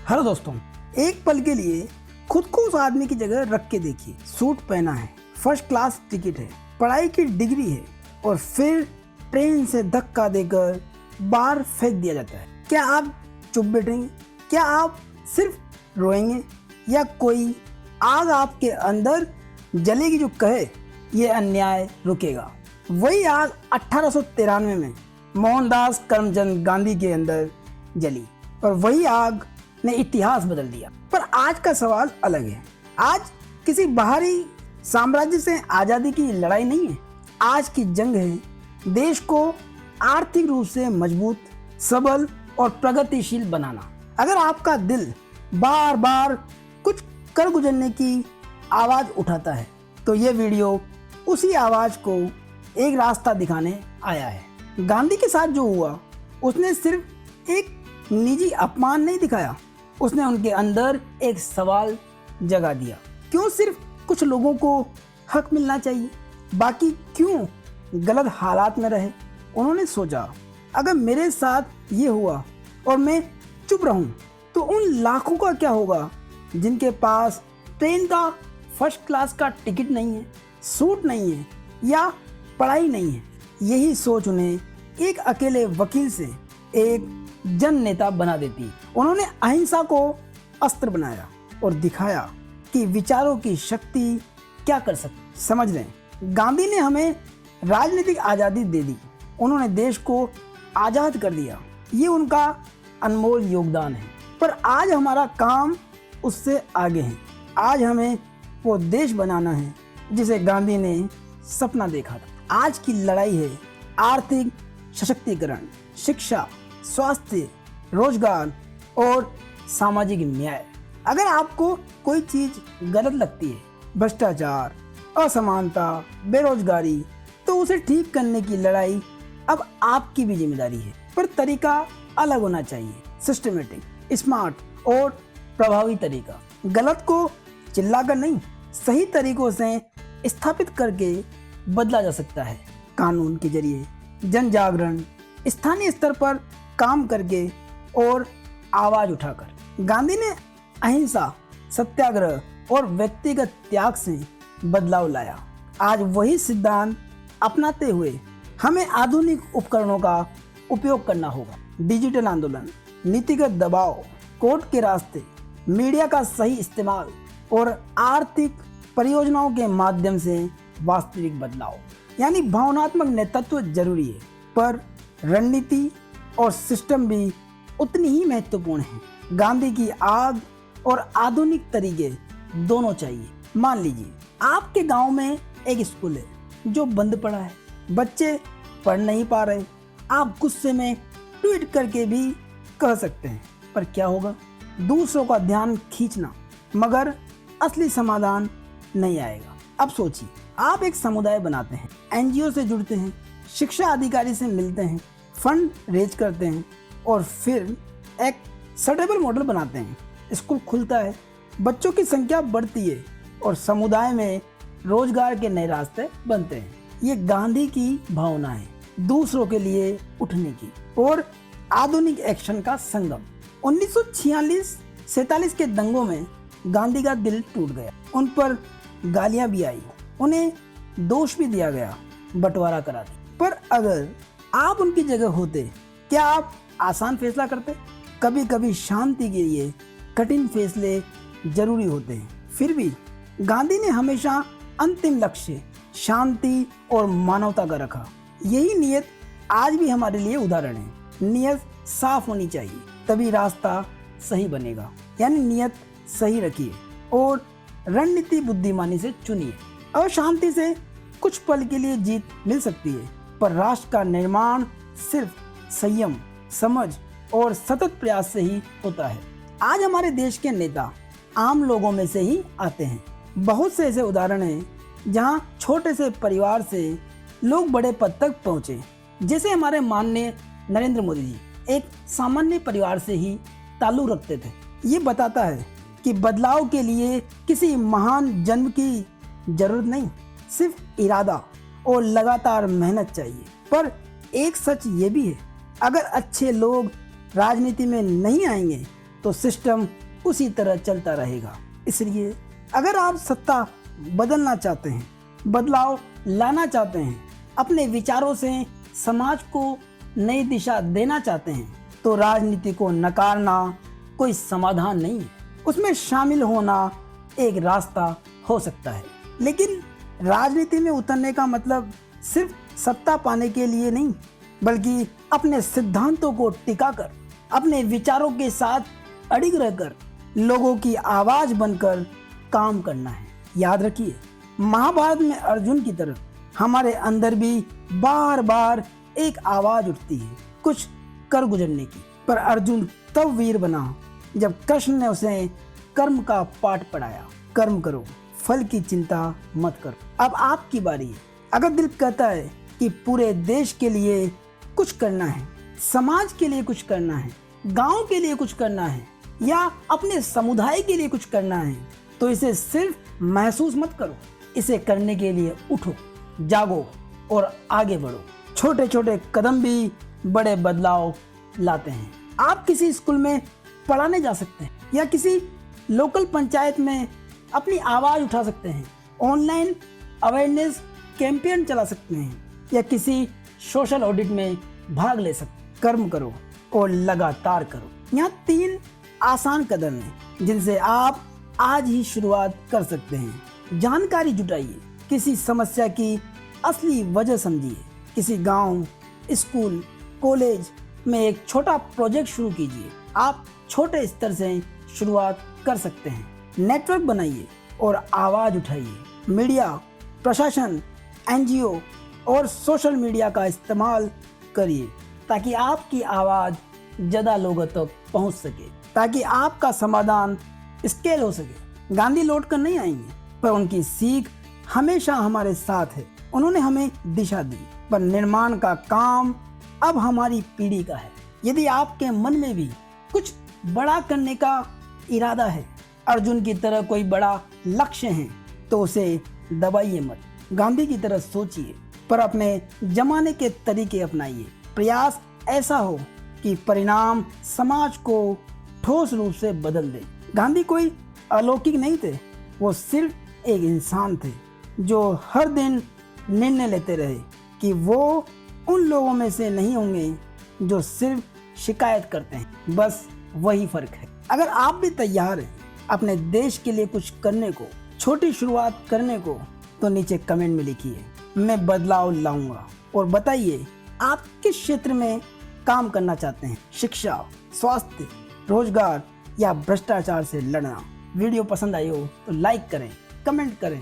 Hello दोस्तों, एक पल के लिए खुद को उस आदमी की जगह रख के देखिए। सूट पहना है, फर्स्ट क्लास टिकट है, पढ़ाई की डिग्री है और फिर ट्रेन से धक्का देकर बाहर फेंक दिया जाता है। क्या आप चुप बैठेंगे? क्या आप सिर्फ रोएंगे? या कोई आग आपके अंदर जलेगी जो कहे ये अन्याय रुकेगा? वही आग 1893 में मोहनदास करमचंद गांधी के अंदर जली और वही आग ने इतिहास बदल दिया। पर आज का सवाल अलग है। आज किसी बाहरी साम्राज्य से आज़ादी की लड़ाई नहीं है। आज की जंग है देश को आर्थिक रूप से मजबूत, सबल और प्रगतिशील बनाना। अगर आपका दिल बार बार कुछ कर गुजरने की आवाज़ उठाता है तो ये वीडियो उसी आवाज़ को एक रास्ता दिखाने आया है। गांधी के साथ जो हुआ उसने सिर्फ एक निजी अपमान नहीं दिखाया, उसने उनके अंदर एक सवाल जगा दिया। क्यों सिर्फ कुछ लोगों को हक मिलना चाहिए, बाकी क्यों गलत हालात में रहे? उन्होंने सोचा अगर मेरे साथ ये हुआ और मैं चुप रहूं तो उन लाखों का क्या होगा जिनके पास ट्रेन का फर्स्ट क्लास का टिकट नहीं है, सूट नहीं है या पढ़ाई नहीं है। यही सोच उन्हें एक अकेले वकील से एक जन नेता बना देती। उन्होंने अहिंसा को अस्त्र बनाया और दिखाया कि विचारों की शक्ति क्या कर सकती। समझ लें, गांधी ने हमें राजनीतिक आज़ादी दे दी, उन्होंने देश को आज़ाद कर दिया। ये उनका अनमोल योगदान है। पर आज हमारा काम उससे आगे है। आज हमें वो देश बनाना है जिसे गांधी ने सपना देखा था। आज की लड़ाई है आर्थिक सशक्तिकरण, शिक्षा, स्वास्थ्य, रोजगार और सामाजिक न्याय। अगर आपको कोई चीज गलत लगती है, भ्रष्टाचार, असमानता, बेरोजगारी, तो उसे ठीक करने की लड़ाई अब आपकी भी जिम्मेदारी है। पर तरीका अलग होना चाहिए, सिस्टमेटिक, स्मार्ट और प्रभावी तरीका। गलत को चिल्लाकर नहीं, सही तरीकों से स्थापित करके बदला जा सकता है। कानून के जरिए, जन जागरण, स्थानीय स्तर पर काम करके और आवाज उठाकर। गांधी ने अहिंसा, सत्याग्रह और व्यक्तिगत त्याग से बदलाव लाया। आज वही सिद्धांत अपनाते हुए हमें आधुनिक उपकरणों का उपयोग करना होगा। डिजिटल आंदोलन, नीतिगत दबाव, कोर्ट के रास्ते, मीडिया का सही इस्तेमाल और आर्थिक परियोजनाओं के माध्यम से वास्तविक बदलाव। यानी भावनात्मक नेतृत्व जरूरी है, पर रणनीति और सिस्टम भी उतनी ही महत्वपूर्ण है। गांधी की आग और आधुनिक तरीके दोनों चाहिए। मान लीजिए आपके गांव में एक स्कूल है जो बंद पड़ा है, बच्चे पढ़ नहीं पा रहे। आप गुस्से में ट्वीट करके भी कह सकते हैं, पर क्या होगा? दूसरों का ध्यान खींचना, मगर असली समाधान नहीं आएगा। अब सोचिए, आप एक समुदाय बनाते हैं, एनजीओ से जुड़ते हैं, शिक्षा अधिकारी से मिलते हैं, फंड रेज करते हैं और फिर एक सटेबल मॉडल बनाते हैं। स्कूल खुलता है, बच्चों की संख्या बढ़ती है और समुदाय में रोजगार के नए रास्ते बनते हैं। ये गांधी की भावना है, दूसरों के लिए उठने की और आधुनिक एक्शन का संगम। 1946-47 के दंगों में गांधी का दिल टूट गया। उन पर गालियां भी आई, उन्हें दोष भी दिया गया, बंटवारा करा दिया। पर अगर आप उनकी जगह होते, क्या आप आसान फैसला करते? कभी कभी शांति के लिए कठिन फैसले जरूरी होते हैं। फिर भी गांधी ने हमेशा अंतिम लक्ष्य शांति और मानवता का रखा। यही नियत आज भी हमारे लिए उदाहरण है। नियत साफ होनी चाहिए, तभी रास्ता सही बनेगा। यानी नियत सही रखिए और रणनीति बुद्धिमानी से चुनिए। और शांति से कुछ पल के लिए जीत मिल सकती है, पर राष्ट्र का निर्माण सिर्फ संयम, समझ और सतत प्रयास से ही होता है। आज हमारे देश के नेता आम लोगों में से ही आते हैं। बहुत से ऐसे उदाहरण हैं जहां छोटे से परिवार से लोग बड़े पद तक पहुंचे। जैसे हमारे माननीय नरेंद्र मोदी जी एक सामान्य परिवार से ही ताल्लुक रखते थे। ये बताता है कि बदलाव के लिए किसी महान जन्म की जरूरत नहीं, सिर्फ इरादा और लगातार मेहनत चाहिए। पर एक सच ये भी है, अगर अच्छे लोग राजनीति में नहीं आएंगे तो सिस्टम उसी तरह चलता रहेगा। इसलिए अगर आप सत्ता बदलना चाहते हैं, बदलाव लाना चाहते हैं, अपने विचारों से समाज को नई दिशा देना चाहते हैं, तो राजनीति को नकारना कोई समाधान नहीं है। उसमें शामिल होना एक रास्ता हो सकता है, लेकिन राजनीति में उतरने का मतलब सिर्फ सत्ता पाने के लिए नहीं, बल्कि अपने सिद्धांतों को टिकाकर, अपने विचारों के साथ अड़िग रहकर लोगों की आवाज बनकर काम करना है। याद रखिए, महाभारत में अर्जुन की तरह हमारे अंदर भी बार बार एक आवाज उठती है कुछ कर गुजरने की, पर अर्जुन तब वीर बना जब कृष्ण ने उसे कर्म का पाठ पढ़ाया। कर्म करो, फल की चिंता मत करो। अब आपकी बारी है। अगर दिल कहता है कि पूरे देश के लिए कुछ करना है, समाज के लिए कुछ करना है, गांव के लिए कुछ करना है, या अपने समुदाय के लिए कुछ करना है, तो इसे सिर्फ महसूस मत करो, इसे करने के लिए उठो, जागो और आगे बढ़ो। छोटे छोटे कदम भी बड़े बदलाव लाते हैं। आप किसी स्कूल में पढ़ाने जा सकते हैं, या किसी लोकल पंचायत में अपनी आवाज उठा सकते हैं, ऑनलाइन अवेयरनेस कैंपेन चला सकते हैं, या किसी सोशल ऑडिट में भाग ले सकते हैं। कर्म करो और लगातार करो। यहाँ 3 आसान कदम हैं जिनसे आप आज ही शुरुआत कर सकते हैं। जानकारी जुटाइए, किसी समस्या की असली वजह समझिए, किसी गांव, स्कूल, कॉलेज में एक छोटा प्रोजेक्ट शुरू कीजिए। आप छोटे स्तर से शुरुआत कर सकते हैं। नेटवर्क बनाइए और आवाज उठाइए। मीडिया, प्रशासन, एनजीओ और सोशल मीडिया का इस्तेमाल करिए ताकि आपकी आवाज ज़्यादा लोगों तक पहुंच सके, ताकि आपका समाधान स्केल हो सके। गांधी लौट कर नहीं आएंगे, पर उनकी सीख हमेशा हमारे साथ है। उन्होंने हमें दिशा दी, पर निर्माण का काम अब हमारी पीढ़ी का है। यदि आपके मन में भी कुछ बड़ा करने का इरादा है, अर्जुन की तरह कोई बड़ा लक्ष्य है, तो उसे दबाइए मत। गांधी की तरह सोचिए, पर अपने जमाने के तरीके अपनाइए। प्रयास ऐसा हो कि परिणाम समाज को ठोस रूप से बदल दे। गांधी कोई अलौकिक नहीं थे, वो सिर्फ एक इंसान थे जो हर दिन निर्णय लेते रहे कि वो उन लोगों में से नहीं होंगे जो सिर्फ शिकायत करते हैं। बस वही फर्क है। अगर आप भी तैयार हैं अपने देश के लिए कुछ करने को, छोटी शुरुआत करने को, तो नीचे कमेंट में लिखिए, मैं बदलाव लाऊंगा। और बताइए आप किस क्षेत्र में काम करना चाहते हैं, शिक्षा, स्वास्थ्य, रोजगार या भ्रष्टाचार से लड़ना। वीडियो पसंद आई हो तो लाइक करें, कमेंट करें